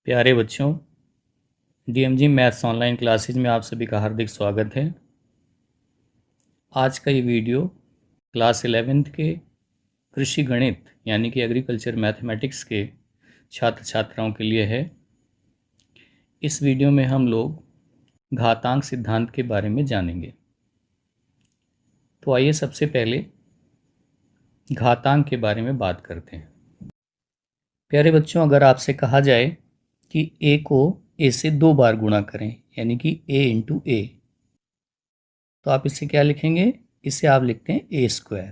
प्यारे बच्चों, DMG maths online classes में आप सभी का हार्दिक स्वागत है। आज का ये वीडियो क्लास 11th के कृषि गणित यानी कि एग्रीकल्चर मैथमेटिक्स के छात्र छात्राओं के लिए है। इस वीडियो में हम लोग घातांक सिद्धांत के बारे में जानेंगे। तो आइए सबसे पहले घातांक के बारे में बात करते हैं। प्यारे बच्चों, अगर आपसे कहा जाए कि ए को ए से 2 बार गुणा करें यानी कि ए इंटू ए, तो आप इसे क्या लिखेंगे? इसे आप लिखते हैं ए स्क्वायर।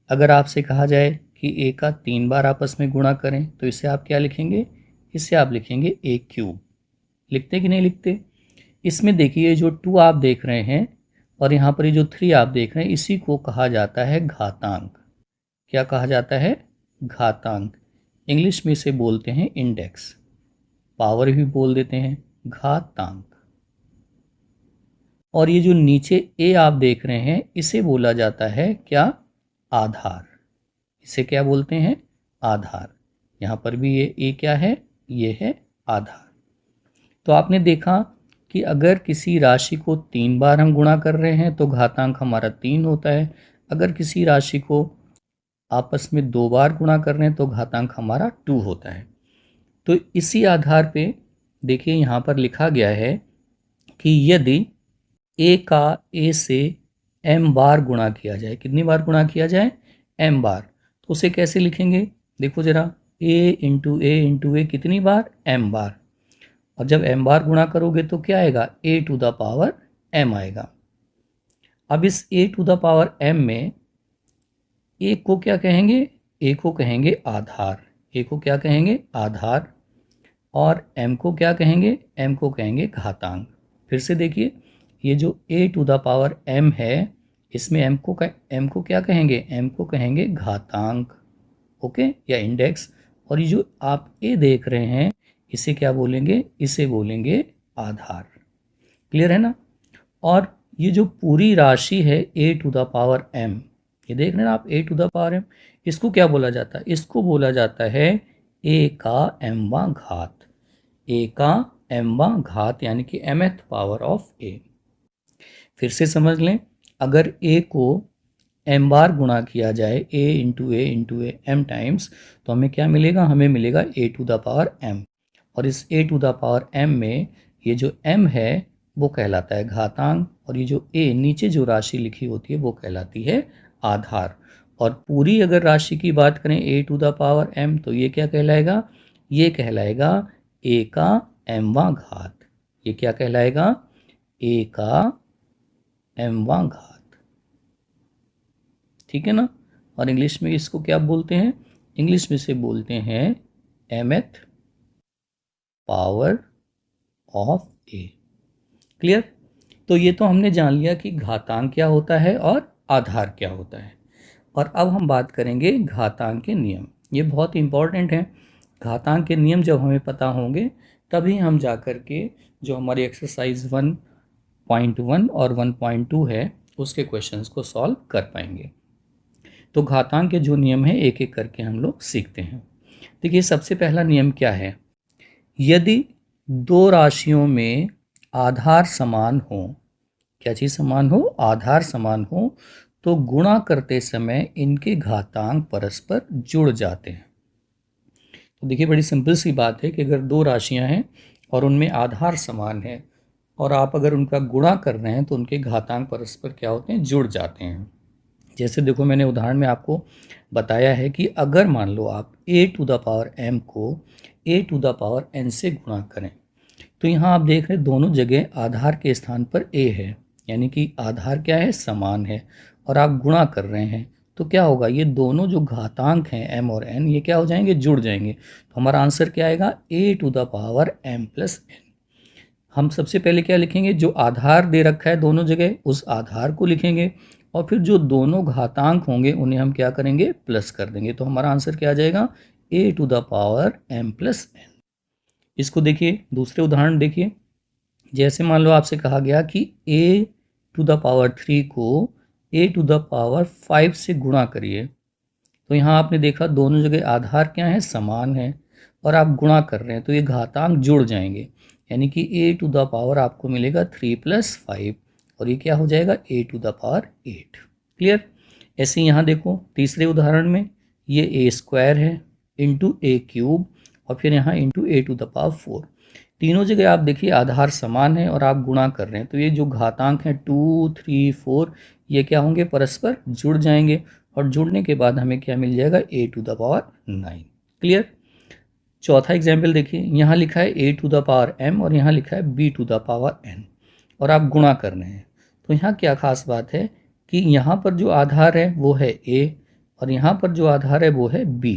अगर आपसे कहा जाए कि ए का 3 बार आपस में गुणा करें तो इसे आप क्या लिखेंगे? इसे आप लिखेंगे ए क्यूब। लिखते कि नहीं लिखते? इसमें देखिए, जो 2 आप देख रहे हैं और यहाँ पर ये जो 3 आप देख रहे हैं, इसी को कहा जाता है घातांक। क्या कहा जाता है? घातांक। इंग्लिश में इसे बोलते हैं इंडेक्स, पावर भी बोल देते हैं, घातांक। और ये जो नीचे ए आप देख रहे हैं, इसे बोला जाता है क्या? आधार। इसे क्या बोलते हैं? आधार। यहाँ पर भी ये ए क्या है? ये है आधार। तो आपने देखा कि अगर किसी राशि को 3 बार हम गुणा कर रहे हैं तो घातांक हमारा 3 होता है। अगर किसी राशि को आपस में 2 बार गुणा कर रहे हैं तो घातांक हमारा 2 होता है। तो इसी आधार पे देखिए, यहाँ पर लिखा गया है कि यदि ए का ए से m बार गुणा किया जाए, कितनी बार गुणा किया जाए? m बार। तो उसे कैसे लिखेंगे? देखो जरा, a कितनी बार? m बार। और जब m बार गुणा करोगे तो क्या आएगा? a to the power m आएगा। अब इस a to the power m में a को क्या कहेंगे? a को कहेंगे आधार। a को क्या कहेंगे? आधार। और m को क्या कहेंगे? m को कहेंगे घातांक। फिर से देखिए, ये जो a to the power m है, इसमें m को क्या कहेंगे? m को कहेंगे घातांक, ओके, या इंडेक्स। और ये जो आप a देख रहे हैं, इसे क्या बोलेंगे? इसे बोलेंगे आधार। क्लियर है ना? और ये जो पूरी राशि है a to the power m, ये देख रहे हैं ना आप, a to the power m, इसको क्या बोला जाता है? इसको बोला जाता है a का mवां घात। a का mवां घात यानी कि mth पावर ऑफ a। फिर से समझ लें, अगर a को m बार गुणा किया जाए, a into a m times, तो हमें क्या मिलेगा? हमें मिलेगा a to the power m। और इस a to the power m में ये जो m है वो कहलाता है घातांक, और ये जो a नीचे जो राशि लिखी होती है वो कहलाती है आधार। और पूरी अगर राशि की बात करें a to the power m, तो ये क्या कहलाएगा? ये कहलाएगा a का mवां घात। ये क्या कहलाएगा? a का mवां घात। ठीक है ना? और इंग्लिश में इसको क्या बोलते हैं? इंग्लिश में से बोलते हैं mth power of a। Clear? तो ये तो हमने जान लिया कि घातांक क्या होता है और आधार क्या होता है। और अब हम बात करेंगे घातांक के नियम। ये बहुत इंपॉर्टेंट है। घातांक के नियम जब हमें पता होंगे, तभी हम जा कर के जो हमारी एक्सरसाइज 1.1 और 1.2 है, उसके क्वेश्चंस को सॉल्व कर पाएंगे। तो घातांक के जो नियम है, एक एक करके हम लोग सीखते हैं। देखिए, सबसे पहला नियम क्या है? यदि 2 राशियों में आधार समान हो, क्या चीज़ समान हो? आधार समान हो, तो गुणा करते समय इनके घातांक परस्पर जुड़ जाते हैं। तो देखिए, बड़ी सिंपल सी बात है कि अगर 2 राशियां हैं और उनमें आधार समान है, और आप अगर उनका गुणा कर रहे हैं, तो उनके घातांक परस्पर क्या होते हैं? जुड़ जाते हैं। जैसे देखो, मैंने उदाहरण में आपको बताया है कि अगर मान लो आप a to the power m को a to the power n से गुणा करें, तो यहाँ आप देख रहे हैं दोनों जगह आधार के स्थान पर a है, यानी कि आधार क्या है? समान है। और आप गुणा कर रहे हैं तो क्या होगा? ये दोनों जो घातांक हैं m और n, ये क्या हो जाएंगे? जुड़ जाएंगे। तो हमारा आंसर क्या आएगा? a to the power m plus n। हम सबसे पहले क्या लिखेंगे? जो आधार दे रखा है दोनों जगह, उस आधार को लिखेंगे, और फिर जो दोनों घातांक होंगे उन्हें हम क्या करेंगे? प्लस कर देंगे। तो हमारा आंसर क्या आ जाएगा? a to the power m plus n। इसको देखिए, दूसरे उदाहरण देखिए। जैसे मान लो आपसे कहा गया कि a टू द पावर 3 को a टू द पावर 5 से गुणा करिए। तो यहाँ आपने देखा दोनों जगह आधार क्या है? समान है। और आप गुणा कर रहे हैं तो ये घातांक जुड़ जाएंगे, यानी कि a टू द पावर आपको मिलेगा 3 + 5 और ये क्या हो जाएगा a to the power 8। Clear. ऐसे यहाँ देखो तीसरे उदाहरण में ये a² है इंटू a³ और फिर यहाँ into a to the power 4। तीनों जगह आप देखिए आधार समान है और आप गुणा कर रहे हैं तो ये जो घातांक हैं 2, 3, 4 ये क्या होंगे परस्पर जुड़ जाएंगे और जुड़ने के बाद हमें क्या मिल जाएगा a to the power 9। Clear. चौथा एग्जाम्पल देखिए, यहाँ लिखा है a to the power m और यहाँ लिखा है b to the power n और आप गुणा कर रहे हैं। तो यहाँ क्या खास बात है कि यहाँ पर जो आधार है वो है a और यहाँ पर जो आधार है वो है b।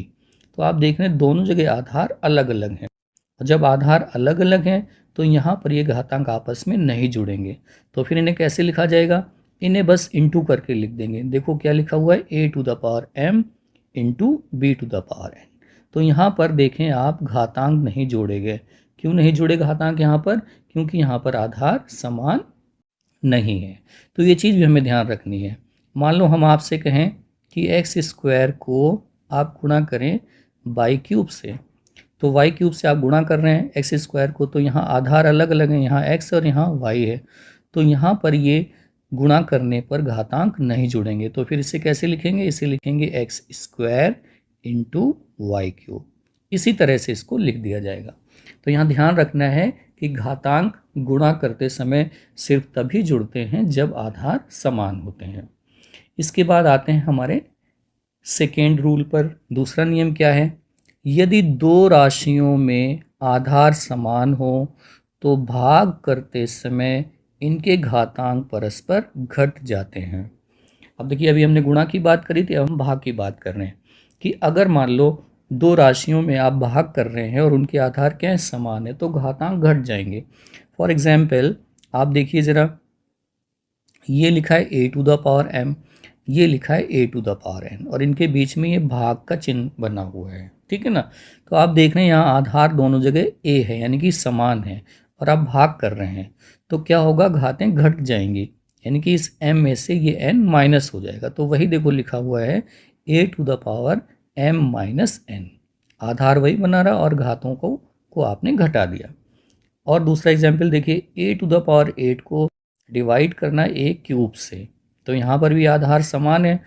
तो आप देख रहे हैं दोनों जगह आधार अलग अलग हैं और जब आधार अलग अलग हैं तो यहाँ पर ये घातांक आपस में नहीं जुड़ेंगे। तो फिर इन्हें कैसे लिखा जाएगा, इन्हें बस इंटू करके लिख देंगे। देखो क्या लिखा हुआ है a to the power m into b to the power n। तो यहाँ पर देखें आप घातांक नहीं जोड़े गए। क्यों नहीं जुड़े घातांक यहाँ पर, क्योंकि यहाँ पर आधार समान नहीं है। तो ये चीज़ भी हमें ध्यान रखनी है। मान लो हम आपसे कहें कि x² को आप गुणा करें y³ से, तो y³ से आप गुणा कर रहे हैं x² को, तो यहाँ आधार अलग अलग हैं, यहाँ x और यहाँ y है। तो यहाँ पर ये गुणा करने पर घातांक नहीं जुड़ेंगे। तो फिर इसे कैसे लिखेंगे, इसे लिखेंगे x² इंटू y³। इसी तरह से इसको लिख दिया जाएगा। तो यहाँ ध्यान रखना है कि घातांक गुणा करते समय सिर्फ तभी जुड़ते हैं जब आधार समान होते हैं। इसके बाद आते हैं हमारे सेकेंड रूल पर। दूसरा नियम क्या है, यदि दो राशियों में आधार समान हो तो भाग करते समय इनके घातांक परस्पर घट जाते हैं। अब देखिए अभी हमने गुणा की बात करी थी, अब हम भाग की बात कर रहे हैं कि अगर मान लो दो राशियों में आप भाग कर रहे हैं और उनके आधार क्या है समान है तो घातांक घट जाएंगे। फॉर एग्जाम्पल आप देखिए ज़रा, ये लिखा है a to the power m, ये लिखा है a to the power n और इनके बीच में ये भाग का चिन्ह बना हुआ है, ठीक है ना। तो आप देख रहे हैं यहाँ आधार दोनों जगह a है यानी कि समान है और आप भाग कर रहे हैं तो क्या होगा, घातें घट जाएंगी, यानी कि इस m में से ये n माइनस हो जाएगा। तो वही देखो लिखा हुआ है a to the power m minus n, आधार वही बना रहा और घातों को आपने घटा दिया। और दूसरा एग्जाम्पल देखिए, a टू द पावर 8 को डिवाइड करना a³ से, तो यहाँ पर भी आधार समान है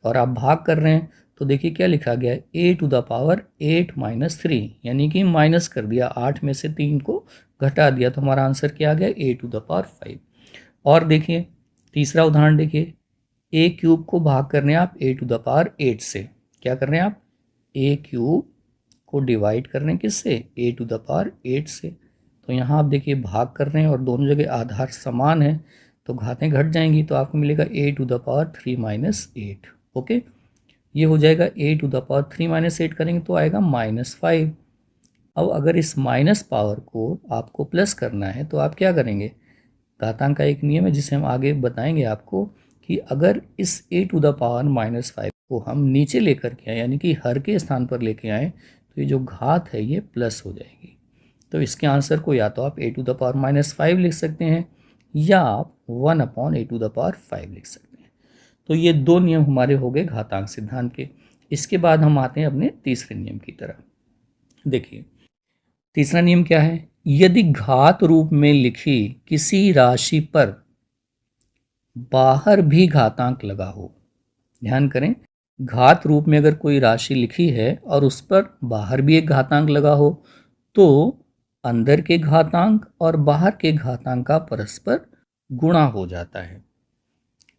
और आप भाग कर रहे हैं तो देखिए क्या लिखा गया है a to the power 8 minus 3, यानी कि माइनस कर दिया, 8 में से 3 को घटा दिया तो हमारा आंसर क्या आ गया a टू द पावर 5। और देखिए तीसरा उदाहरण देखिए, a³ को भाग करने आप a टू द पावर 8 से, क्या कर रहे हैं आप a³ को डिवाइड कर रहे हैं किससे, a टू द पावर 8 से। तो यहाँ आप देखिए भाग कर रहे हैं और दोनों जगह आधार समान है तो घातें घट जाएंगी तो आपको मिलेगा a to the power 3 minus 8। Okay, ये हो जाएगा a to the power 3 minus 8 करेंगे तो आएगा -5। अब अगर इस माइनस पावर को आपको प्लस करना है तो आप क्या करेंगे, घातांक का एक नियम है जिसे हम आगे बताएंगे आपको कि अगर इस a टू द पावर -5 को हम नीचे लेकर के आए यानी कि हर के स्थान पर लेके आए तो ये जो घात है ये प्लस हो जाएगी। तो इसके आंसर को या तो आप a टू द पावर -5 लिख सकते हैं या आप 1/a टू द पावर 5 लिख सकते हैं। तो ये दो नियम हमारे हो गए घातांक सिद्धांत के। इसके बाद हम आते हैं अपने तीसरे नियम की तरफ। देखिए तीसरा नियम क्या है, यदि घात रूप में लिखी किसी राशि पर बाहर भी घातांक लगा हो, ध्यान करें घात रूप में अगर कोई राशि लिखी है और उस पर बाहर भी एक घातांक लगा हो तो अंदर के घातांक और बाहर के घातांक का परस्पर गुणा हो जाता है।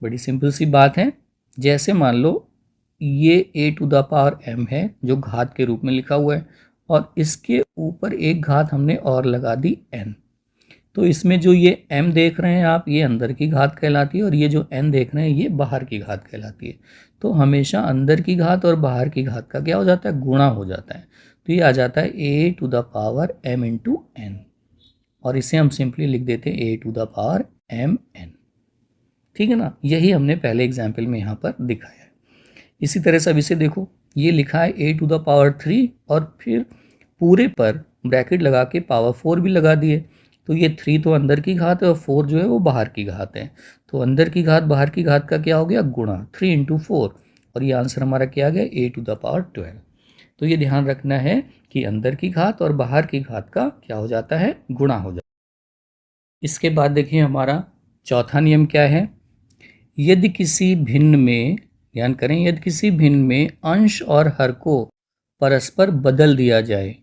बड़ी सिंपल सी बात है। जैसे मान लो ये a to the power m है जो घात के रूप में लिखा हुआ है और इसके ऊपर एक घात हमने और लगा दी n, तो इसमें जो ये m देख रहे हैं आप ये अंदर की घात कहलाती है और ये जो n देख रहे हैं ये बाहर की घात कहलाती है। तो हमेशा अंदर की घात और बाहर की घात का क्या हो जाता है, गुणा हो जाता है। तो ये आ जाता है a to the power m into n और इसे हम सिंपली लिख देते हैं a to the power mn, ठीक है ना। यही हमने पहले एग्जाम्पल में यहाँ पर दिखाया है। इसी तरह से अब इसे देखो, ये लिखा है a टू द पावर 3 और फिर पूरे पर ब्रैकेट लगा के पावर 4 भी लगा दिए। तो ये 3 तो अंदर की घात है और 4 जो है वो बाहर की घात है। तो अंदर की घात बाहर की घात का क्या हो गया, गुणा, 3 इंटू 4 और ये आंसर हमारा क्या आ गया a टू द पावर 12। तो ये ध्यान रखना है कि अंदर की घात और बाहर की घात का क्या हो जाता है, गुणा हो जाता है। इसके बाद देखिए हमारा चौथा नियम क्या है, यदि किसी भिन्न में, ध्यान करें, यदि किसी भिन्न में अंश और हर को परस्पर बदल दिया जाए,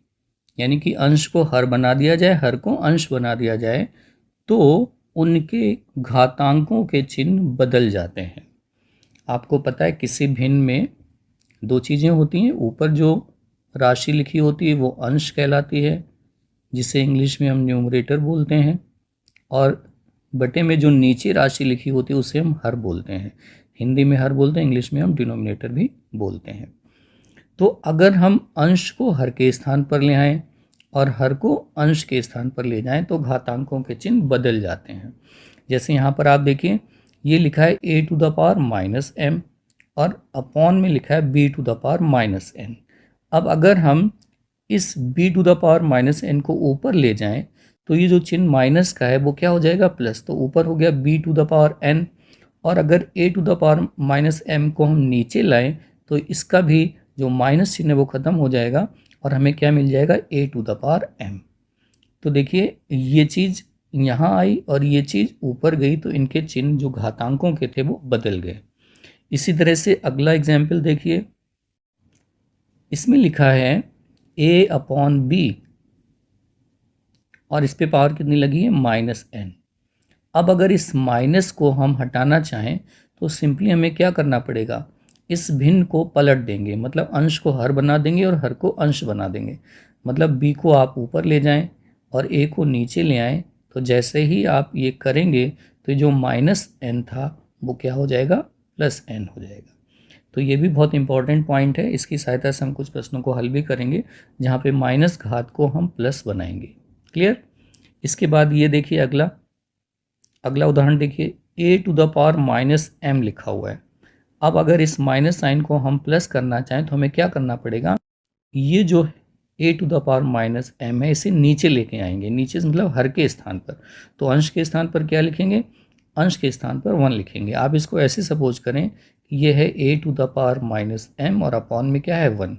यानी कि अंश को हर बना दिया जाए, हर को अंश बना दिया जाए, तो उनके घातांकों के चिन्ह बदल जाते हैं। आपको पता है किसी भिन्न में दो चीज़ें होती हैं, ऊपर जो राशि लिखी होती है वो अंश कहलाती है, जिसे इंग्लिश में हम न्यूमरेटर बोलते हैं, और बटे में जो नीचे राशि लिखी होती है उसे हम हर बोलते हैं। हिंदी में हर बोलते हैं, इंग्लिश में हम डिनोमिनेटर भी बोलते हैं। तो अगर हम अंश को हर के स्थान पर ले आएँ और हर को अंश के स्थान पर ले जाएं तो घातांकों के चिन्ह बदल जाते हैं। जैसे यहाँ पर आप देखिए, ये लिखा है a⁻m और अपॉन में लिखा है b⁻n। अब अगर हम इस b⁻n को ऊपर ले जाएं तो ये जो चिन्ह माइनस का है वो क्या हो जाएगा, प्लस। तो ऊपर हो गया b⁻n, और अगर a⁻m को हम नीचे लाएं तो इसका भी जो माइनस चिन्ह है वो ख़त्म हो जाएगा और हमें क्या मिल जाएगा, a⁻m। तो देखिए ये चीज़ यहाँ आई और ये चीज़ ऊपर गई, तो इनके चिन्ह जो घातांकों के थे वो बदल गए। इसी तरह से अगला एग्जाम्पल देखिए, इसमें लिखा है a/b और इस पे पावर कितनी लगी है, -n। अब अगर इस माइनस को हम हटाना चाहें तो सिंपली हमें क्या करना पड़ेगा, इस भिन्न को पलट देंगे, मतलब अंश को हर बना देंगे और हर को अंश बना देंगे। मतलब b को आप ऊपर ले जाएं और a को नीचे ले आएं, तो जैसे ही आप ये करेंगे तो जो -n था वो क्या हो जाएगा, +n हो जाएगा। तो ये भी बहुत इंपॉर्टेंट पॉइंट है, इसकी सहायता से हम कुछ प्रश्नों को हल भी करेंगे जहाँ पे माइनस घात को हम प्लस बनाएंगे। क्लियर। इसके बाद ये देखिए अगला उदाहरण देखिए, a⁻m लिखा हुआ है। अब अगर इस माइनस साइन को हम प्लस करना चाहें तो हमें क्या करना पड़ेगा, ये जो a⁻m है इसे नीचे लेके आएंगे, नीचे मतलब हर के स्थान पर। तो अंश के स्थान पर क्या लिखेंगे, अंश के स्थान पर 1 लिखेंगे। आप इसको ऐसे सपोज करें कि ये है a⁻m और अपॉन में क्या है 1।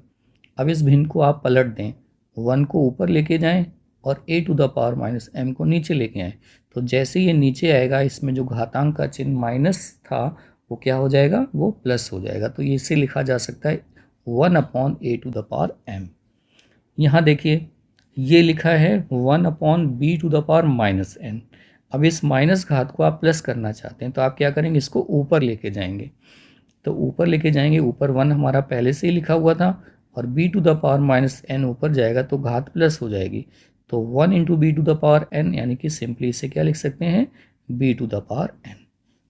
अब इस भिन्न को आप पलट दें, 1 को ऊपर लेके जाएं और a⁻m को नीचे लेके आएँ। तो जैसे ये नीचे आएगा, इसमें जो घातांक का चिन्ह माइनस था वो क्या हो जाएगा, वो प्लस हो जाएगा। तो इसे लिखा जा सकता है 1/a⁻m। यहाँ देखिए ये लिखा है 1/b⁻n। अब इस माइनस घात को आप प्लस करना चाहते हैं तो आप क्या करेंगे, इसको ऊपर लेके जाएंगे। तो ऊपर लेके जाएंगे, ऊपर 1 हमारा पहले से ही लिखा हुआ था और b⁻n ऊपर जाएगा तो घात प्लस हो जाएगी। तो 1 × b⁻n, यानी कि सिंपली इसे क्या लिख सकते हैं, b⁻n।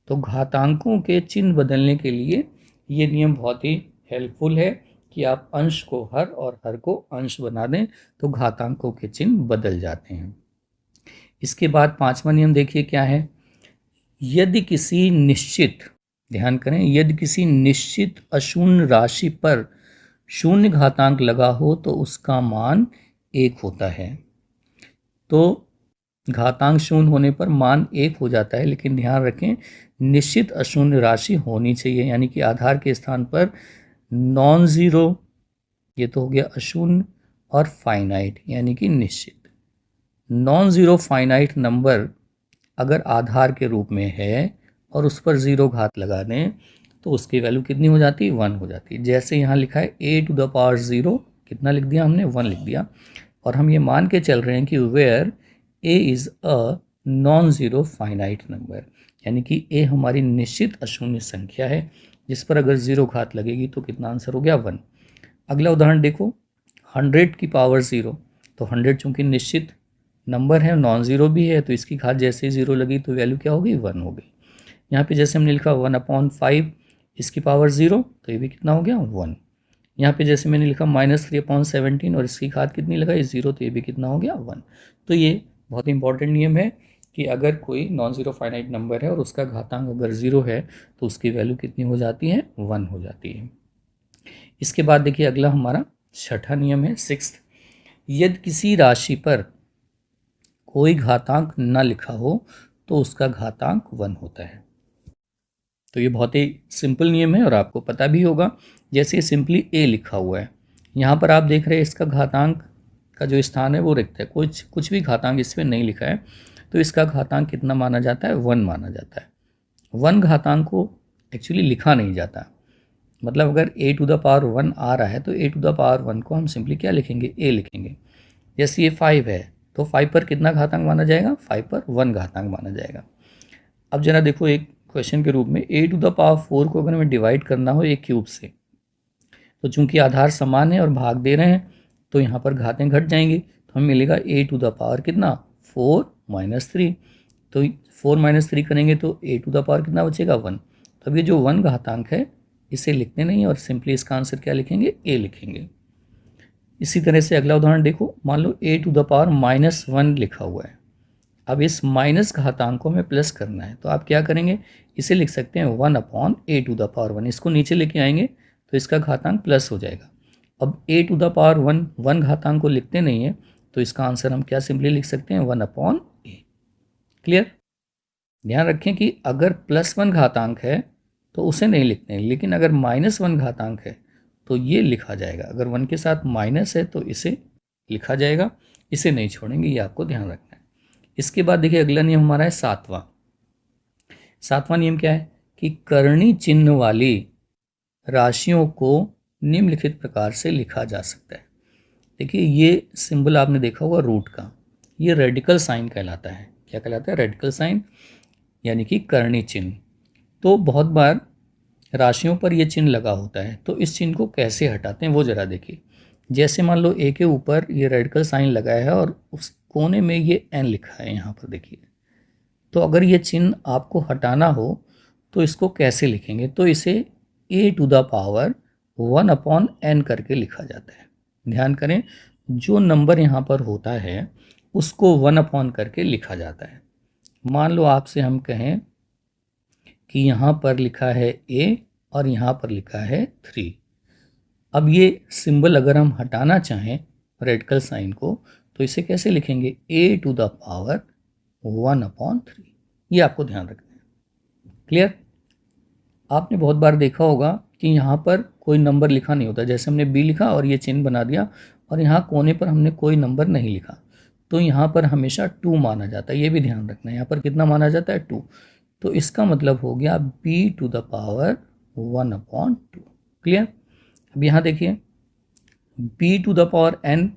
तो घातांकों के चिन्ह बदलने के लिए ये नियम बहुत ही हेल्पफुल है कि आप अंश को हर और हर को अंश बना दें तो घातांकों के चिन्ह बदल जाते हैं। इसके बाद पांचवा नियम देखिए क्या है, यदि किसी निश्चित, ध्यान करें, यदि किसी निश्चित अशून्य राशि पर शून्य घातांक लगा हो तो उसका मान 1 होता है। तो घातांक शून्य होने पर मान 1 हो जाता है, लेकिन ध्यान रखें निश्चित अशून्य राशि होनी चाहिए, यानी कि आधार के स्थान पर नॉन ज़ीरो, ये तो हो गया अशून्य, और फाइनाइट यानी कि निश्चित। नॉन ज़ीरो फाइनाइट नंबर अगर आधार के रूप में है और उस पर 0 घात लगा दें तो उसकी वैल्यू कितनी हो जाती है, 1 हो जाती है। जैसे यहाँ लिखा है a⁻0, कितना लिख दिया हमने, 1 लिख दिया। और हम ये मान के चल रहे हैं कि where a is a non zero finite number, यानी कि a हमारी निश्चित अशून्य संख्या है जिस पर अगर 0 घात लगेगी तो कितना आंसर हो गया, 1। अगला उदाहरण देखो, 100⁻0। तो 100 चूँकि निश्चित नंबर है, नॉन ज़ीरो भी है, तो इसकी घात जैसे ही 0 लगी तो वैल्यू क्या होगी, 1 हो गई। यहाँ पे जैसे हमने लिखा 1/5 इसकी पावर 0, तो ये भी कितना हो गया, 1। यहाँ पे जैसे मैंने लिखा -3/17 और इसकी घात कितनी लगाई, 0, तो ये भी कितना हो गया, 1। तो ये बहुत इंपॉर्टेंट नियम है कि अगर कोई नॉन ज़ीरो फाइनाइट नंबर है और उसका घातांक अगर 0 है तो उसकी वैल्यू कितनी हो जाती है, 1 हो जाती है। इसके बाद देखिए अगला हमारा छठा नियम है, 6th, यदि किसी राशि पर कोई घातांक न लिखा हो तो उसका घातांक 1 होता है। तो ये बहुत ही सिंपल नियम है और आपको पता भी होगा। जैसे सिंपली a लिखा हुआ है, यहाँ पर आप देख रहे हैं इसका घातांक का जो स्थान है वो रिक्त है, कुछ भी घातांक इसमें नहीं लिखा है, तो इसका घातांक कितना माना जाता है, 1 माना जाता है। 1 घातांक को एक्चुअली लिखा नहीं जाता, मतलब अगर a टू द पावर 1 आ रहा है तो a टू द पावर 1 को हम सिंपली क्या लिखेंगे, a लिखेंगे। जैसे ये 5 है तो 5 पर कितना घातांक माना जाएगा, 5 पर 1 घातांक माना जाएगा। अब जरा देखो एक क्वेश्चन के रूप में a टू द पावर 4 को अगर हमें डिवाइड करना हो एक क्यूब से, तो चूंकि आधार समान है और भाग दे रहे हैं तो यहाँ पर घातें घट जाएंगी, तो हमें मिलेगा a टू द पावर कितना, 4 - 3। तो 4 - 3 करेंगे तो a टू द पावर कितना बचेगा, 1। तो अब ये जो 1 घातांक है इसे लिखते नहीं और सिंपली इसका आंसर क्या लिखेंगे, a लिखेंगे। इसी तरह से अगला उदाहरण देखो, मान लो a टू द पावर -1 लिखा हुआ है। अब इस माइनस घातांक को हमें प्लस करना है, तो आप क्या करेंगे, इसे लिख सकते हैं 1/a टू द पावर 1। इसको नीचे लेके आएंगे तो इसका घातांक प्लस हो जाएगा। अब a टू द पावर 1 घातांक को लिखते नहीं है, तो इसका आंसर हम क्या सिंपली लिख सकते हैं, 1/a। क्लियर। ध्यान रखें कि अगर +1 घातांक है तो उसे नहीं लिखते हैं, लेकिन अगर -1 घातांक है तो ये लिखा जाएगा। अगर 1 के साथ माइनस है तो इसे लिखा जाएगा, इसे नहीं छोड़ेंगे, ये आपको ध्यान रखना है। इसके बाद देखिए अगला नियम हमारा है 7वां नियम क्या है कि करणी चिन्ह वाली राशियों को निम्नलिखित प्रकार से लिखा जा सकता है। देखिए ये सिंबल आपने देखा होगा रूट का, ये रेडिकल साइन कहलाता है। क्या कहलाता है, रेडिकल साइन, यानी कि करणी चिन्ह। तो बहुत बार राशियों पर ये चिन्ह लगा होता है, तो इस चिन्ह को कैसे हटाते हैं वो जरा देखिए। जैसे मान लो ए के ऊपर ये रेडिकल साइन लगाया है और उस कोने में ये n लिखा है, यहाँ पर देखिए। तो अगर ये चिन्ह आपको हटाना हो तो इसको कैसे लिखेंगे, तो इसे a to the power 1/n करके लिखा जाता है। ध्यान करें, जो नंबर यहाँ पर होता है उसको 1/n करके लिखा जाता है। मान लो आपसे हम कहें कि यहाँ पर लिखा है a और यहाँ पर लिखा है 3। अब ये सिंबल अगर हम हटाना चाहें रेडिकल साइन को, तो इसे कैसे लिखेंगे, a टू द पावर 1/3। ये आपको ध्यान रखना है। क्लियर। आपने बहुत बार देखा होगा कि यहाँ पर कोई नंबर लिखा नहीं होता, जैसे हमने b लिखा और ये चिन्ह बना दिया और यहाँ कोने पर हमने कोई नंबर नहीं लिखा, तो यहाँ पर हमेशा 2 माना जाता है। ये भी ध्यान रखना है, यहाँ पर कितना माना जाता है, 2। तो इसका मतलब हो गया b to the power 1/2। Clear. अब यहाँ देखिए b to the power n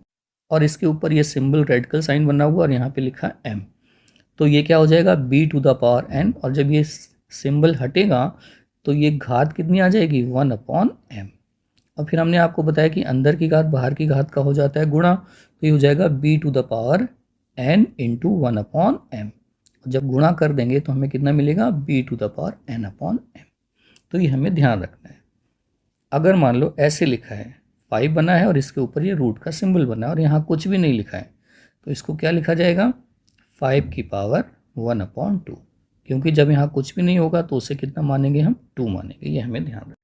और इसके ऊपर ये सिंबल रेडिकल साइन बना हुआ और यहाँ पे लिखा m, तो ये क्या हो जाएगा, b to the power n। और जब ये सिंबल हटेगा तो ये घात कितनी आ जाएगी, 1/m। और फिर हमने आपको बताया कि अंदर की घात बाहर की घात का हो जाता है गुणा, तो ये हो जाएगा b to the power n into 1/m। जब गुणा कर देंगे तो हमें कितना मिलेगा, b to the power n/m। तो ये हमें ध्यान रखना है। अगर मान लो ऐसे लिखा है, 5 बना है और इसके ऊपर ये रूट का सिंबल बना है और यहाँ कुछ भी नहीं लिखा है, तो इसको क्या लिखा जाएगा, 5 की पावर 1/2। क्योंकि जब यहाँ कुछ भी नहीं होगा तो उसे कितना मानेंगे हम, 2 मानेंगे। ये हमें ध्यान रखना।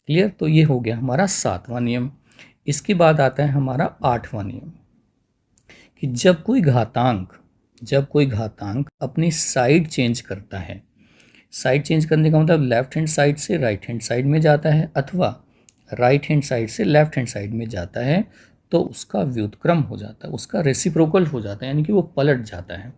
क्लियर। तो ये हो गया हमारा 7वां नियम। इसके बाद आता है हमारा 8वां नियम कि जब कोई घातांक अपनी साइड चेंज करता है, साइड चेंज करने का मतलब लेफ्ट हैंड साइड से राइट हैंड साइड में जाता है अथवा राइट हैंड साइड से लेफ्ट हैंड साइड में जाता है, तो उसका व्युत्क्रम हो जाता है, उसका रेसिप्रोकल हो जाता है, यानी कि वो पलट जाता है।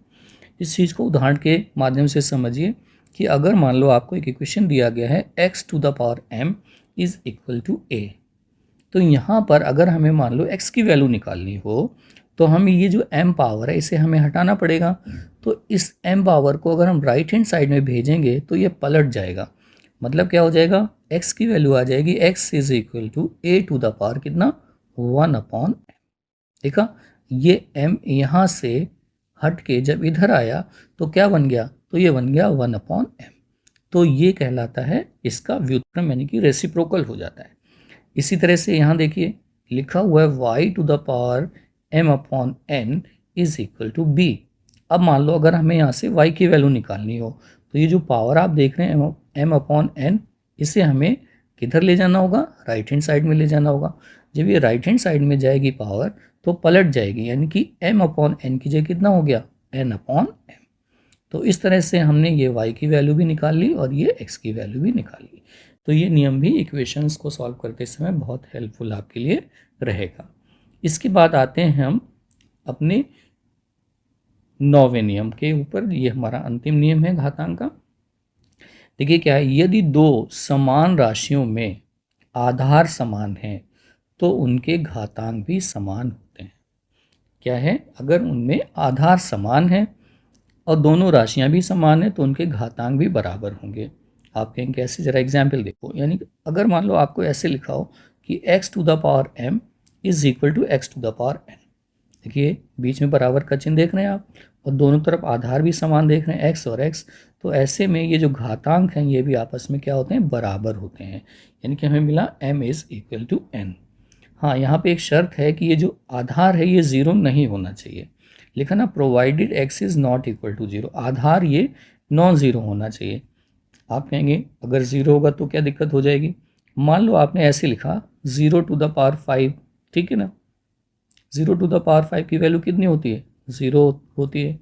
इस चीज़ को उदाहरण के माध्यम से समझिए कि अगर मान लो आपको एक इक्वेशन दिया गया है x to the power m is equal to a, तो यहाँ पर अगर हमें मान लो x की वैल्यू निकालनी हो तो हम ये जो m पावर है इसे हमें हटाना पड़ेगा। तो इस m पावर को अगर हम राइट हैंड साइड में भेजेंगे तो ये पलट जाएगा। मतलब क्या हो जाएगा, x की वैल्यू आ जाएगी x is equal to a to the power कितना, 1/m। देखा, ये m यहाँ से हट के जब इधर आया तो क्या बन गया, तो ये बन गया 1/m। तो ये कहलाता है इसका व्युत्क्रम, यानी कि रेसिप्रोकल हो जाता है। इसी तरह से यहाँ देखिए लिखा हुआ है y to the power m/n is equal to b। अब मान लो अगर हमें यहाँ से y की वैल्यू निकालनी हो, तो ये जो पावर आप देख रहे हैं m/n, इसे हमें किधर ले जाना होगा, राइट हैंड साइड में ले जाना होगा। जब ये राइट हैंड साइड में जाएगी पावर तो पलट जाएगी, यानी कि m/n की जगह कितना हो गया, n/m। तो इस तरह से हमने ये y की वैल्यू भी निकाल ली और ये x की वैल्यू भी निकाल ली। तो ये नियम भी इक्वेशंस को सॉल्व करते समय बहुत हेल्पफुल आपके लिए रहेगा। इसके बाद आते हैं हम अपने 9वें नियम के ऊपर। ये हमारा अंतिम नियम है घातांक का। देखिए क्या है, यदि दो समान राशियों में आधार समान है तो उनके घातांक भी समान होते हैं। क्या है, अगर उनमें आधार समान है और दोनों राशियां भी समान है तो उनके घातांक भी बराबर होंगे। आप कहेंगे कैसे, जरा एग्जाम्पल देखो। यानी अगर मान लो आपको ऐसे लिखा हो कि x to the power m is equal to x to the power n। देखिए बीच में बराबर का चिन्ह देख रहे हैं आप, और दोनों तरफ आधार भी समान देख रहे हैं, x और x। तो ऐसे में ये जो घातांक हैं ये भी आपस में क्या होते हैं, बराबर होते हैं। यानी कि हमें मिला m is equal to n। हाँ, यहाँ पे एक शर्त है कि ये जो आधार है ये ज़ीरो नहीं होना चाहिए। लिखा ना, provided x is not equal to zero, आधार ये नॉन ज़ीरो होना चाहिए। आप कहेंगे अगर ज़ीरो होगा तो क्या दिक्कत हो जाएगी। मान लो आपने ऐसे लिखा 0 टू द पावर 5, ठीक है ना। 0 टू द पावर 5 की वैल्यू कितनी होती है, 0 होती है।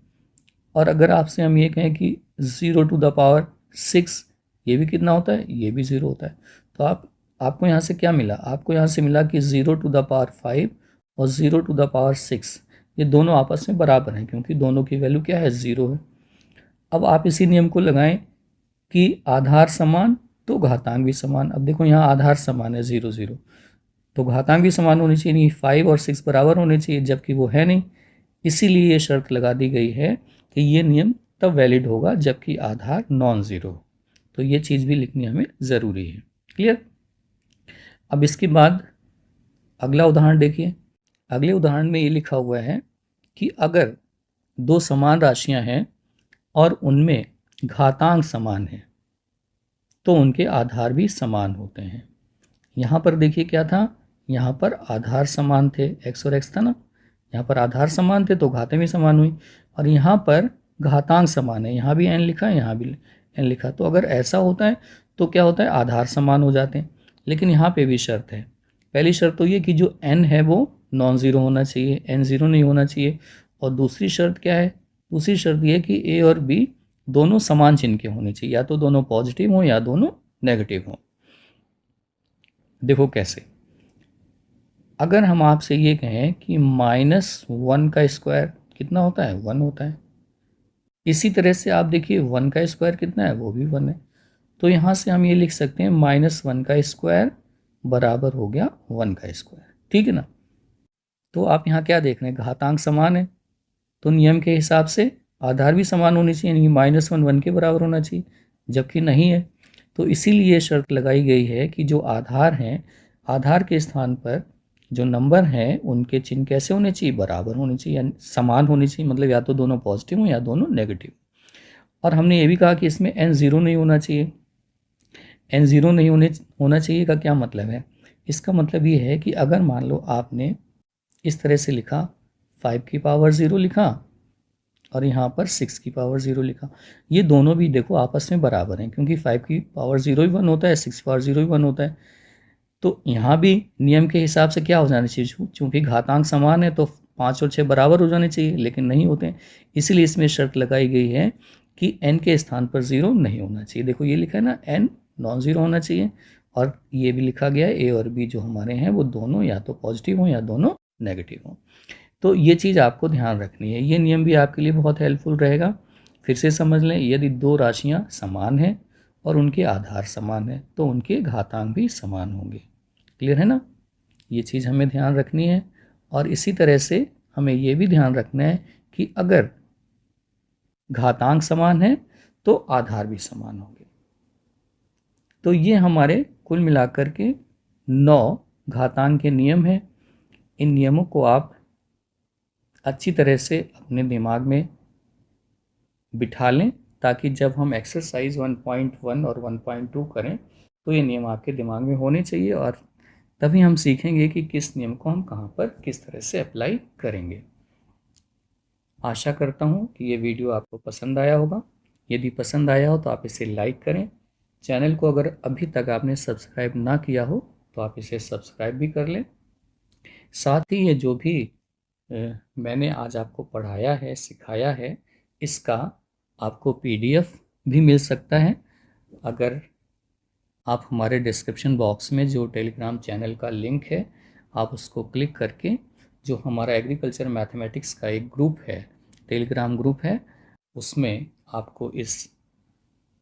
और अगर आपसे हम ये कहें कि 0 टू द पावर 6, ये भी कितना होता है, ये भी 0 होता है। तो आपको यहाँ से क्या मिला, आपको यहाँ से मिला कि 0 टू द पावर 5 और 0 टू द पावर 6 ये दोनों आपस में बराबर हैं, क्योंकि दोनों की वैल्यू क्या है, 0 है। अब आप इसी नियम को लगाएं कि आधार समान तो घातांक भी समान। अब देखो यहाँ आधार समान है 0 0, तो घातांक भी समान होनी चाहिए, नहीं 5 और 6 बराबर होने चाहिए, जबकि वो है नहीं। इसीलिए ये शर्त लगा दी गई है कि ये नियम तब वैलिड होगा जबकि आधार नॉन ज़ीरो हो। तो ये चीज़ भी लिखनी हमें ज़रूरी है। क्लियर। अब इसके बाद अगला उदाहरण देखिए। अगले उदाहरण में ये लिखा हुआ है कि अगर दो समान राशियां हैं और उनमें घातांक समान है तो उनके आधार भी समान होते हैं। यहाँ पर देखिए क्या था, यहाँ पर आधार समान थे, x और x था ना। यहाँ पर आधार समान थे तो घातें भी समान हुई, और यहाँ पर घातांक समान है, यहाँ भी n लिखा है, यहाँ भी n लिखा। तो अगर ऐसा होता है तो क्या होता है, आधार समान हो जाते हैं। लेकिन यहाँ पे भी शर्त है। पहली शर्त तो ये कि जो n है वो नॉन ज़ीरो होना चाहिए, n ज़ीरो नहीं होना चाहिए। और दूसरी शर्त क्या है, दूसरी शर्त ये कि a और b दोनों समान चिन्ह के होने चाहिए, या तो दोनों पॉजिटिव हों या दोनों नेगेटिव हों। देखो कैसे, अगर हम आपसे ये कहें कि -1 का स्क्वायर कितना होता है, 1 होता है। इसी तरह से आप देखिए 1 का स्क्वायर कितना है, वो भी 1 है। तो यहाँ से हम ये लिख सकते हैं -1 का स्क्वायर बराबर हो गया 1 का स्क्वायर, ठीक है ना। तो आप यहाँ क्या देख रहे हैं, घातांक समान है तो नियम के हिसाब से आधार भी समान होनी चाहिए, यानी -1 1 के बराबर होना चाहिए, जबकि नहीं है। तो इसीलिए शर्त लगाई गई है कि जो आधार हैं, आधार के स्थान पर जो नंबर हैं उनके चिन्ह कैसे होने चाहिए, बराबर होने चाहिए, यानी समान होने चाहिए। मतलब या तो दोनों पॉजिटिव हो या दोनों नेगेटिव। और हमने ये भी कहा कि इसमें n ज़ीरो नहीं होना चाहिए। n ज़ीरो नहीं होना चाहिए का क्या मतलब है, इसका मतलब ये है कि अगर मान लो आपने इस तरह से लिखा, 5 की पावर 0 लिखा और यहाँ पर 6 की पावर 0 लिखा, ये दोनों भी देखो आपस में बराबर हैं, क्योंकि 5 की पावर 0 भी 1 होता है, 6 की पावर 0 भी 1 होता है। तो यहाँ भी नियम के हिसाब से क्या हो जाना चाहिए, चूँकि घातांक समान है तो 5 और 6 बराबर हो जाने चाहिए, लेकिन नहीं होते हैं। इसलिए इसमें शर्त लगाई गई है कि n के स्थान पर 0 नहीं होना चाहिए। देखो ये लिखा है ना, n नॉन ज़ीरो होना चाहिए। और ये भी लिखा गया है a और b जो हमारे हैं वो दोनों या तो पॉजिटिव हों या दोनों नेगेटिव हों। तो ये चीज़ आपको ध्यान रखनी है, ये नियम भी आपके लिए बहुत हेल्पफुल रहेगा। फिर से समझ लें, यदि दो राशियाँ समान हैं और उनके आधार समान है तो उनके घातांक भी समान होंगे। क्लियर है ना, ये चीज़ हमें ध्यान रखनी है। और इसी तरह से हमें ये भी ध्यान रखना है कि अगर घातांक समान है तो आधार भी समान होंगे। तो ये हमारे कुल मिलाकर के 9 घातांक के नियम हैं। इन नियमों को आप अच्छी तरह से अपने दिमाग में बिठा लें, ताकि जब हम एक्सरसाइज 1.1 और 1.2 करें तो ये नियम आपके दिमाग में होने चाहिए, और तभी हम सीखेंगे कि किस नियम को हम कहाँ पर किस तरह से अप्लाई करेंगे। आशा करता हूँ कि ये वीडियो आपको पसंद आया होगा। यदि पसंद आया हो तो आप इसे लाइक करें। चैनल को अगर अभी तक आपने सब्सक्राइब ना किया हो तो आप इसे सब्सक्राइब भी कर लें। साथ ही ये जो भी मैंने आज आपको पढ़ाया है, सिखाया है, इसका आपको PDF भी मिल सकता है। अगर आप हमारे डिस्क्रिप्शन बॉक्स में जो टेलीग्राम चैनल का लिंक है, आप उसको क्लिक करके जो हमारा एग्रीकल्चर मैथमेटिक्स का एक ग्रुप है, टेलीग्राम ग्रुप है, उसमें आपको इस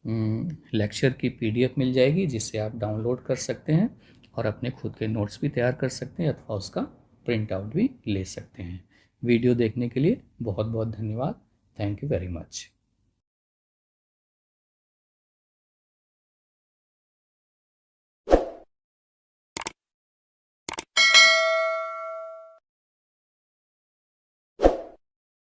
लेक्चर की पीडीएफ मिल जाएगी, जिसे आप डाउनलोड कर सकते हैं और अपने खुद के नोट्स भी तैयार कर सकते हैं अथवा उसका प्रिंट आउट भी ले सकते हैं। वीडियो देखने के लिए बहुत बहुत धन्यवाद। Thank you very much.